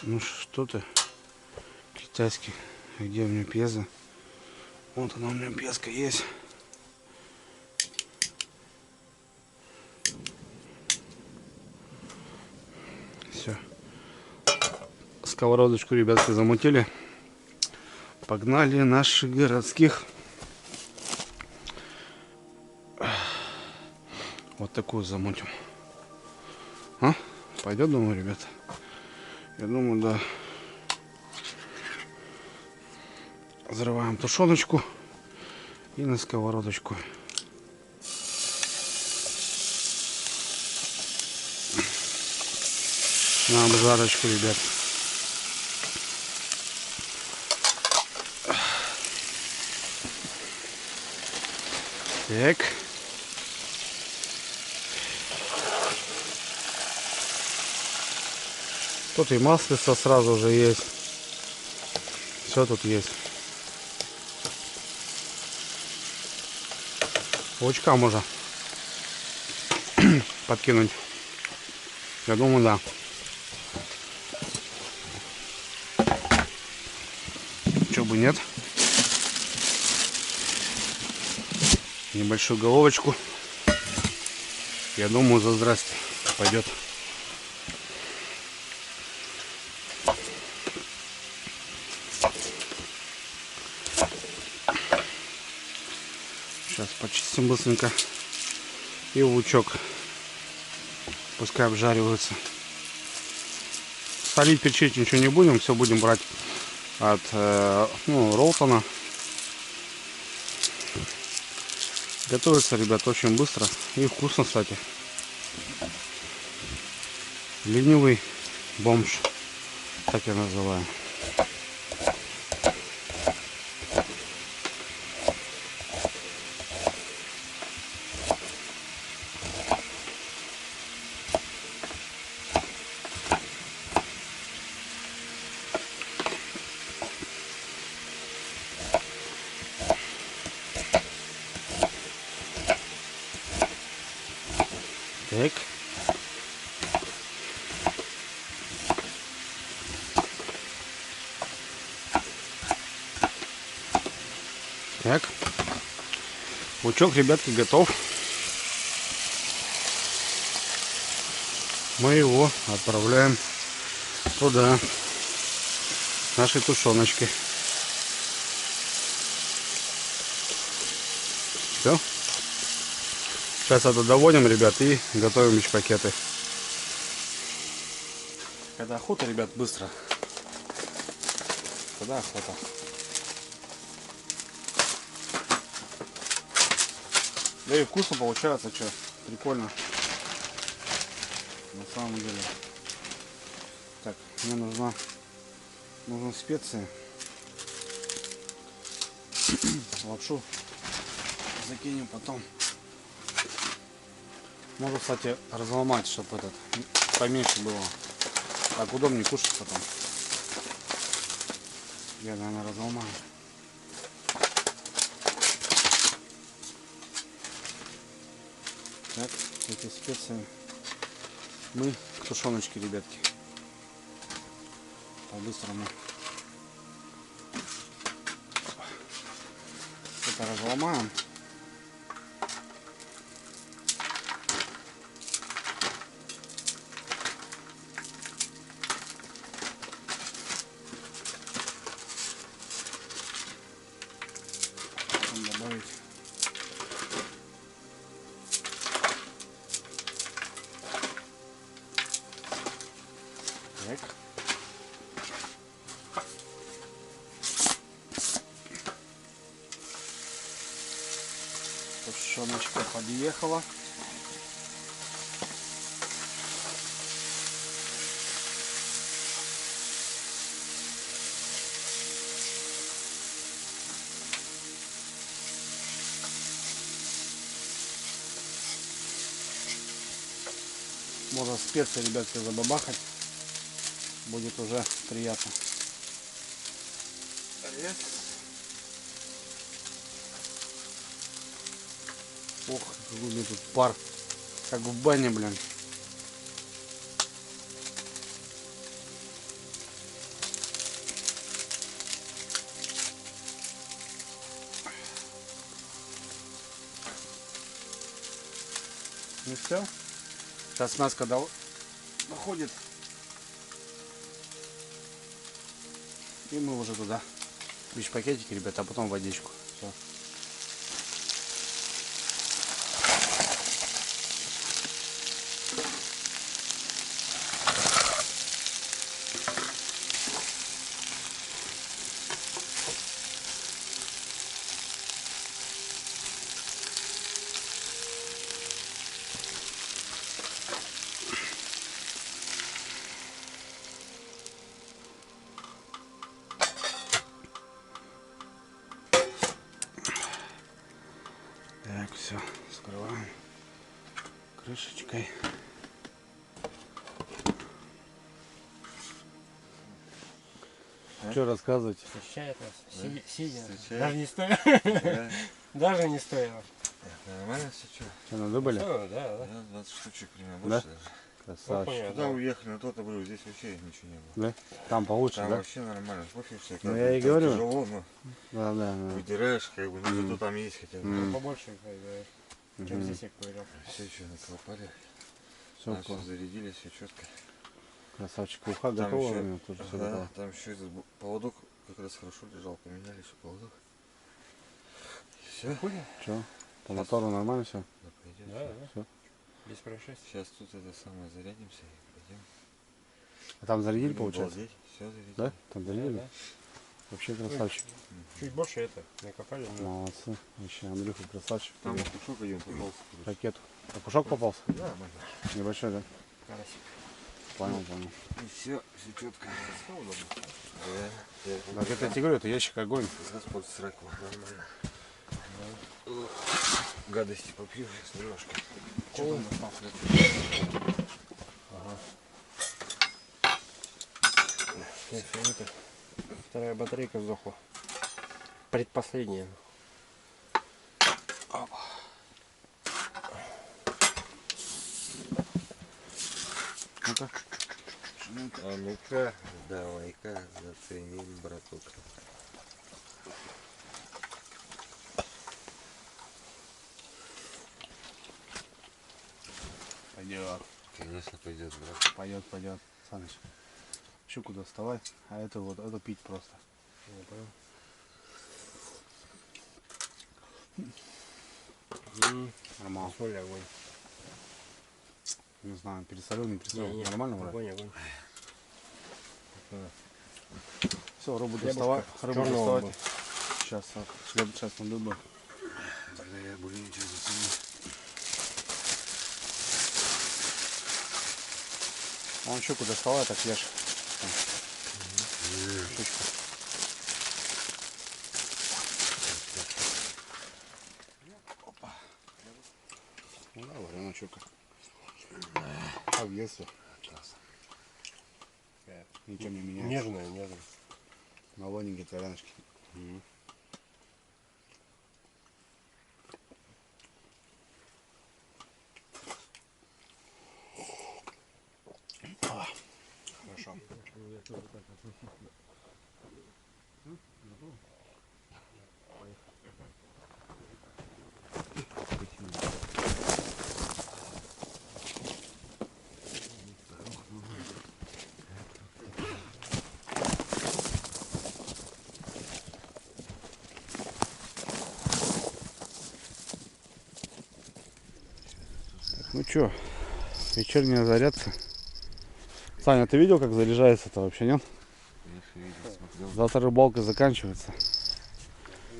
Ну что ты, китайский, где у меня пьеза? Вот она у меня пьеска есть. Все. Сковородочку, ребятки, замутили. Погнали наших городских. Вот такую замутим. А? Пойдет, думаю, ребята? Я думаю, да. Взрываем тушеночку и на сковородочку. На обжарочку, ребят. Так. Тут и маслица сразу же есть. Все тут есть. Лучка можно подкинуть. Я думаю, да. Чего бы нет. Небольшую головочку. Я думаю, за здрасте пойдет. Сейчас почистим быстренько. И лучок. Пускай обжаривается. Солить, перчить ничего не будем. Все будем брать от Ролтона. Готовится, ребят, очень быстро и вкусно, кстати. Ленивый бомж. Так я называю. Так. Так. Лучок, ребятки, готов. Мы его отправляем туда, нашей тушеночки. Все. Сейчас это доводим, ребят, и готовим бич-пакеты. Когда охота, ребят, быстро. Когда охота. Да и вкусно получается, что, прикольно. На самом деле. Так, мне нужны специи. Лапшу закинем потом. Можно, кстати, разломать, чтобы этот поменьше было. Так удобнее кушать потом. Я, наверное, разломаю. Так, эти специи мы к тушеночке, ребятки. По-быстрому. Это разломаем. Добавить. Так. Тушеночка подъехала. Можно специи, ребятки, забабахать. Будет уже приятно. Ох, какой у меня тут пар. Как в бане, блин. Ну все. Сейчас мяско доходит. И мы уже туда. Бич-пакетики, ребята, а потом водичку. Все. Так, все, скрываем крышечкой. Что рассказывать? Встречает нас, сидя. Встречает. Даже не стоя. Даже не стоя. Нормально все, что? Что, надыбали? Да, да. Да, 20 штучек примерно, Да? больше даже. Красавчик. Туда уехали, на тот был, здесь вообще ничего не было. Да? Там получше, Там да? вообще нормально, пофиг, что Ну, я и говорю. тяжело, но Да, да, да. выдираешь, как бы, ну зато там есть хотя бы. М. Побольше, чем здесь я ковырял. Все что наколпали, Все, все зарядили, все четко. красавчик. Уха Там готова, еще- у меня тоже все Ага, готово. там еще этот поводок как раз хорошо лежал, поменяли еще поводок. Все, Че? По мотору нормально все? да, пойдем. Да, да. Все. Без происшествий. Сейчас тут это самое зарядимся и пойдем. А там зарядили, получается? Все зарядили. Да? Там зарядили? Да, да. Вообще красавчик. Чуть больше это накопали. Но... Молодцы. Вообще, Андрюха красавчик. Там Тебе пушок один попался. ракету. А пушок попался? Да, можно. Небольшой, да? Карасик. Понял, понял. И все четко. Все удобно. Да, Так это я тебе говорю, это ящик огонь. Господь сраку, нормально. Гадости попью сейчас немножко. Это, вторая батарейка сдохла. Предпоследняя. Ну-ка. А ну-ка, давай-ка заценим, браток. Пойдет. Конечно пойдет, брат. Пойдет, пойдет. Саныч, щуку доставай, а это вот, это пить просто. Я понял. Нормально. Соль, огонь. Не знаю, пересолил, не пересолил. Не, Нормально, брат? огонь, огонь. Все, рыбу Хлебушка доставай. Рыбу черного доставай. Сейчас, сейчас на рыбу. Тогда я более ничего заценил. Он щуку доставай, так ешь. Щучку. Опа. Ну да, вареная щука. Как в детстве. Ничего не меняется. Нежная, нежная. Молоденькие таряночки. Хорошо. Ну чё, вечерняя зарядка. Саня, ты видел, как заряжается-то вообще, нет? Конечно, видел, смотрел. Завтра рыбалка заканчивается.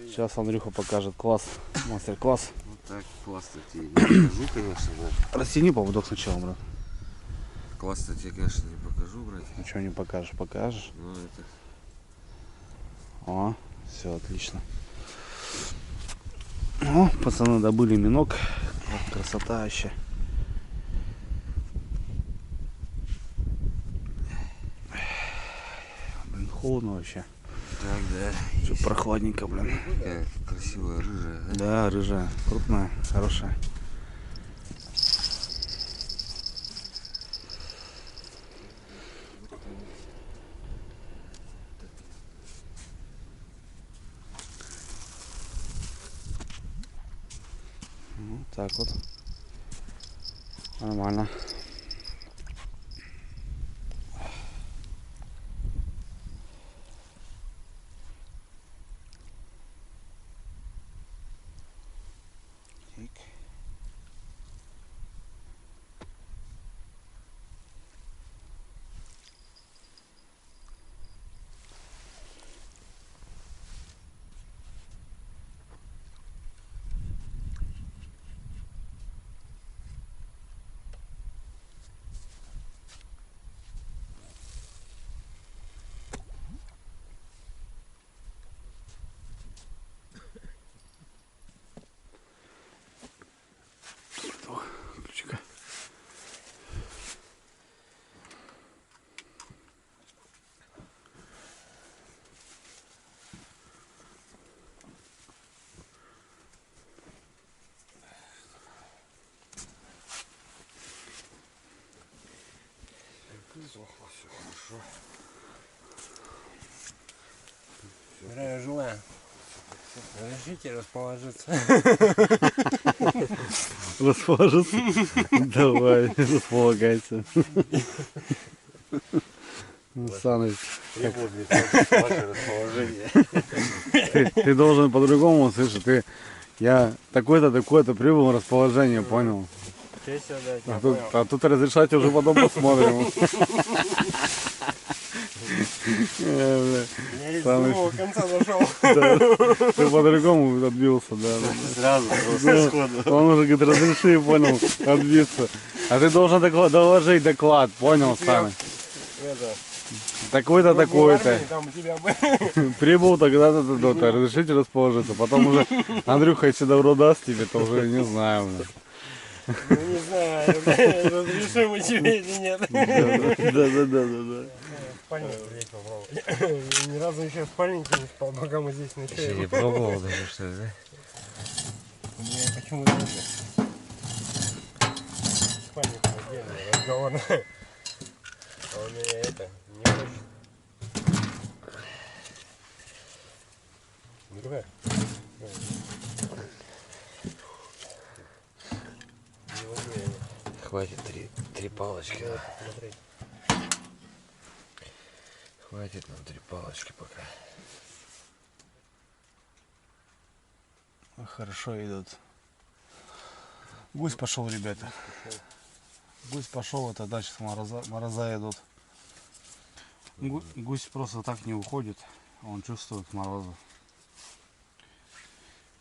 Сейчас Андрюха покажет класс, мастер-класс. Вот так классно тебе не покажу, конечно, да. Растяни поводок сначала, брат. Классно тебе, конечно, не покажу, брат. Ничего не покажешь, покажешь. Но это О, все отлично. О, пацаны добыли минок. Вот красота вообще. холодно вообще. Так, да. Чё, прохладненько, блин. Такая красивая рыжая, да? Да, рыжая, крупная, хорошая. Вот так вот. Нормально. Так. Ключика. Сохло, все хорошо. Здравия желаю. Разрешите расположиться. Расположиться? Давай, располагайся. Саныч, Требует ваше расположение. ты должен по-другому, слышишь, я такой-то, такой-то прибыл в расположение, понял? Честь отдать, я А тут, понял. а тут разрешать уже потом посмотрим. Я из Самый- другого конца зашел. Да, ты по-другому отбился, да. Сразу, Ну, он уже говорит, разреши, понял, отбиться. А ты должен доложить доклад, понял, Саныч? Это, Такой-то, такой-то. там у тебя был. Прибыл тогда-то, тогда-то. Разрешите расположиться. Потом уже Андрюха, если добро даст тебе, то уже не знаю. Бля. Ну не знаю, разрешим мы тебе или нет. Да. Спальник, блядь, попробовать. Ни разу еще в спальнике не спал, пока мы здесь Ты не ночуем. пробовал даже, что ли, да? Я почему-то спальник отдельный разговор. А у меня это не хочет. Другая. Не возьми, Хватит три палочки. надо посмотреть. Хватит нам 3 палочки пока. Хорошо идут. Гусь пошел, ребята. Гусь пошел, это дальше мороза идут. Гусь просто так не уходит, он чувствует морозы.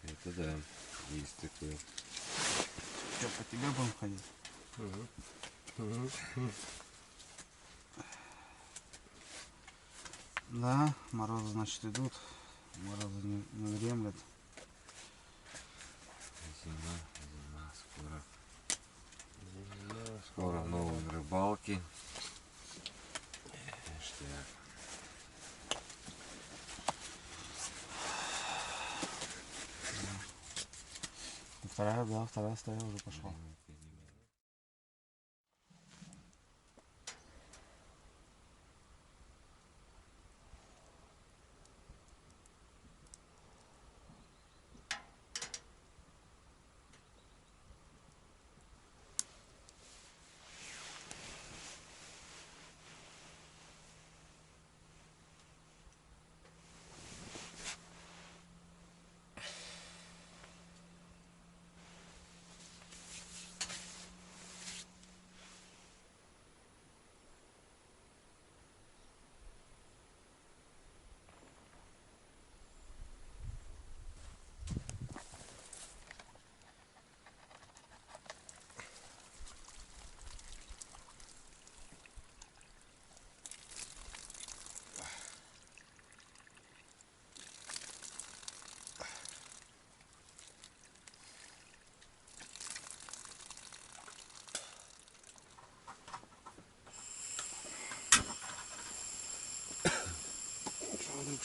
Это да, есть такое. Что, по тебе будем ходить? Да, морозы, значит, идут. Морозы не дремлят. Зима скоро. Скоро новые рыбалки. Ништяк. Вторая стая уже пошла.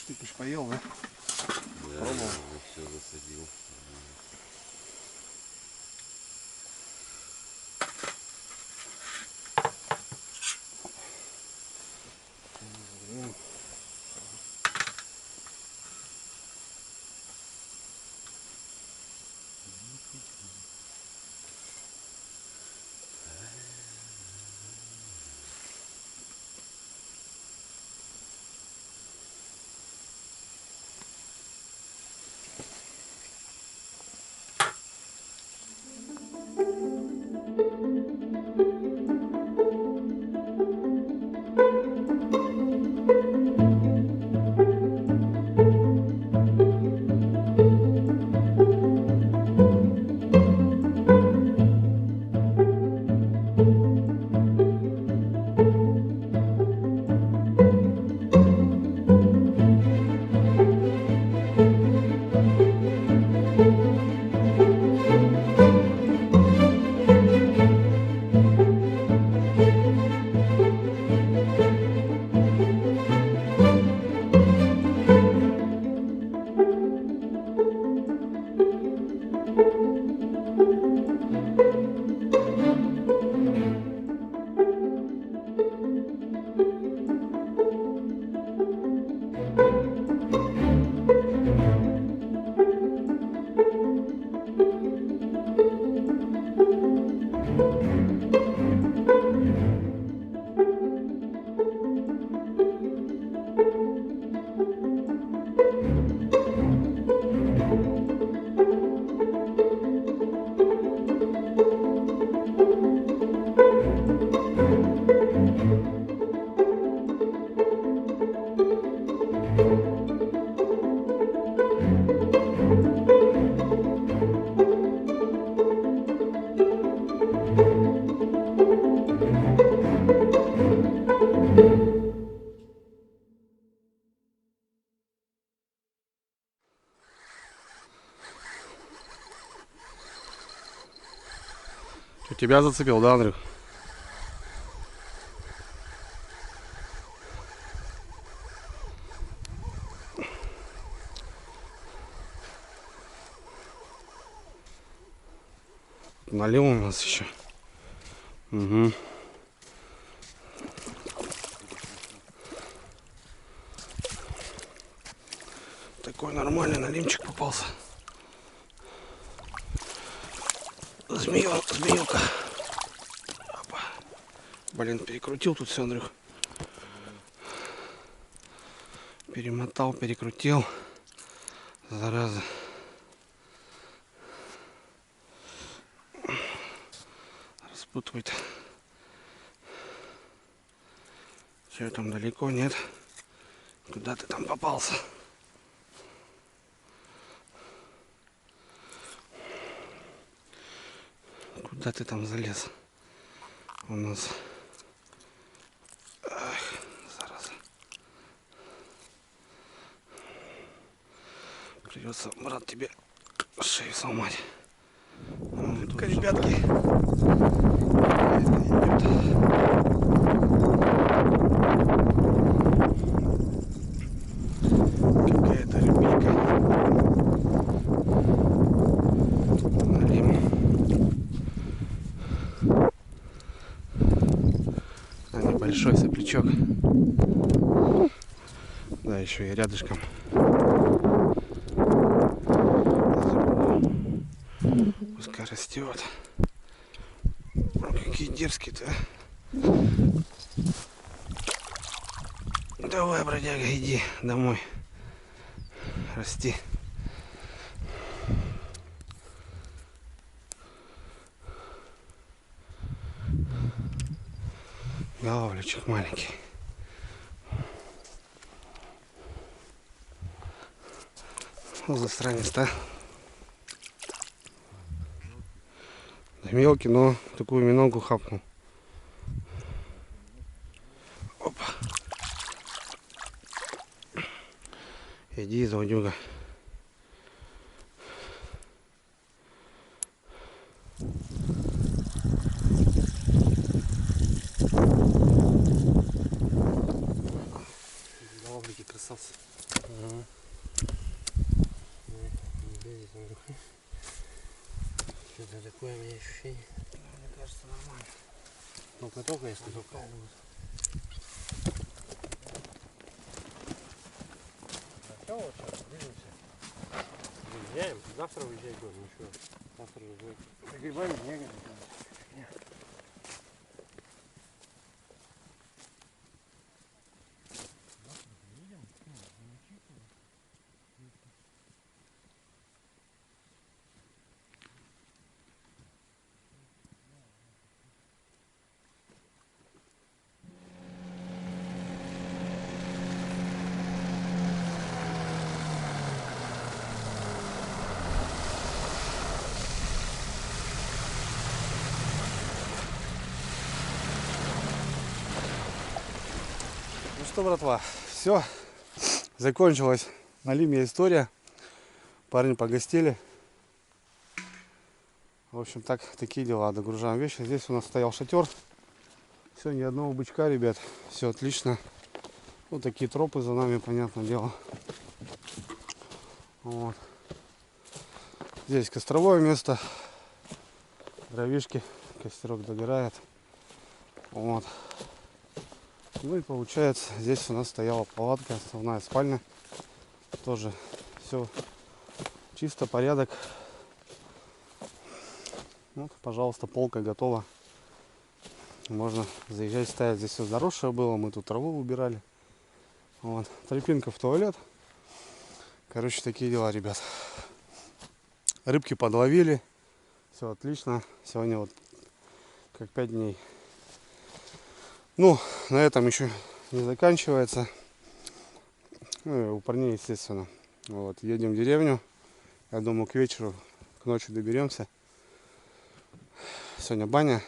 Только что ты поел, да? Да, Пробовал? все засадил. Что, тебя зацепил, да, Андрюх? Налил у нас еще. Угу. Такой нормальный налимчик попался. Змеюка. Опа. Блин, перекрутил тут все, Андрюх. Перемотал, перекрутил. Зараза. Распутывает. Все там далеко, нет? Куда ты там попался? Куда ты там залез? У нас... Ах, зараза. Придется, брат, тебе шею сломать. Ребятки. Какая-то рыбейка. Налим. Небольшой соплячок. Да, еще и рядышком. Пускай растет. Какие дерзкие-то. Давай, бродяга, иди домой. Расти. Головлючек маленький. Ну, засранец, да? Да мелкий, но такую миногу хапнул. Опа. Иди, злодюга. Головлики, красавцы. Что-то такое у меня ощущение. Мне кажется, нормально. Только если только. Все, вот сейчас движемся. Выезжаем. Завтра выезжать будем. Ничего. Завтра уже будет. За грибами бегать. Ну что, братва, все, закончилась на Лиме история. Парни погостили. В общем, такие дела. Догружаем вещи. Здесь у нас стоял шатер. Все, ни одного бычка, ребят. Все отлично. Вот такие тропы за нами, понятное дело. Вот. Здесь костровое место. Дровишки. Костерок догорает. Вот. Ну и получается, здесь у нас стояла палатка, основная спальня. Тоже все чисто, порядок. Вот, пожалуйста, полка готова. Можно заезжать, ставить. Здесь все заросшее было, мы тут траву убирали. Вот. Тропинка в туалет. Короче, такие дела, ребят. Рыбки подловили. Все отлично. Сегодня вот как 5 дней. Ну, на этом еще не заканчивается. Ну, и у парней, естественно. Вот, едем в деревню. Я думаю, к вечеру, к ночи доберемся. Сегодня баня.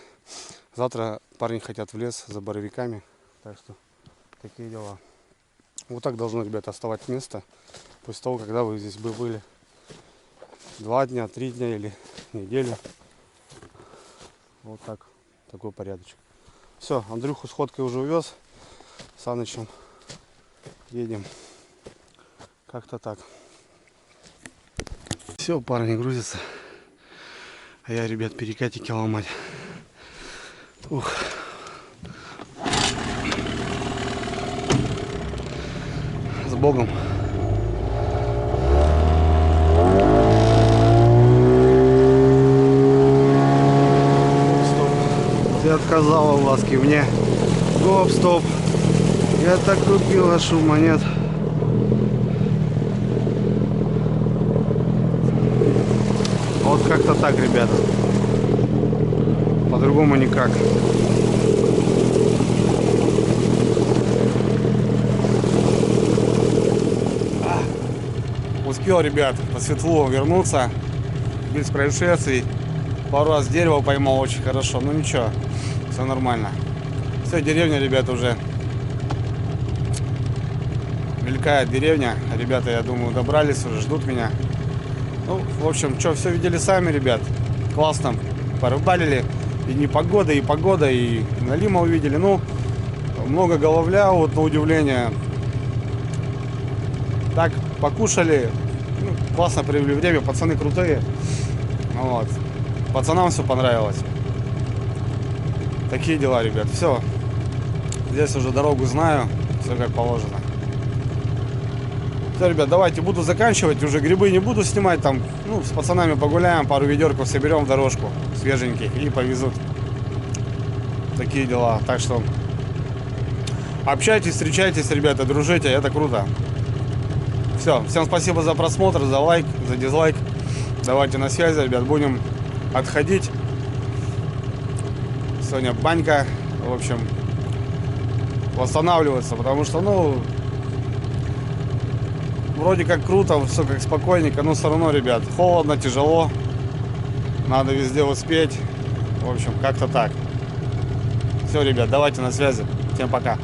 Завтра парни хотят в лес за боровиками. Так что такие дела. Вот так должно, ребята, оставать место. После того, когда вы здесь бы были 2 дня, 3 дня или неделю. Вот так. Такой порядочек. Все, Андрюху с ходкой уже увез. Санычем едем. Как-то так. Все, парни грузятся. А я, ребят, перекатики ломать. Ух. С Богом. Ты отказала в ласке мне. Гоп, стоп. Я так купила шума, нет. Вот как-то так, ребята. По-другому никак. Успел, ребят, по светлу вернуться. Без происшествий. Пару раз дерево поймал очень хорошо. Ну ничего, все нормально. Все, деревня, ребята, уже мелькает деревня. Ребята, я думаю, добрались уже, ждут меня. Ну, в общем, что, все видели сами, ребят. Классно порыбалили. И непогода, и погода, и налима увидели. Ну, много головля, вот на удивление. Так, покушали. Ну, классно провели время, пацаны крутые. Вот. Пацанам все понравилось. Такие дела, ребят. Все. Здесь уже дорогу знаю. Все как положено. Все, ребят, давайте буду заканчивать. Уже грибы не буду снимать. Там, ну, с пацанами погуляем, пару ведерков соберем в дорожку. Свеженьких. И повезут. Такие дела. Так что общайтесь, встречайтесь, ребята, дружите. Это круто. Все. Всем спасибо за просмотр, за лайк, за дизлайк. Давайте на связи, ребят. Будем отходить. Сегодня банька. В общем, восстанавливаться. Потому что, ну, вроде как круто, все как спокойненько. Но все равно, ребят, холодно, тяжело. Надо везде успеть. В общем, как-то так. Все, ребят, давайте на связи. Всем пока.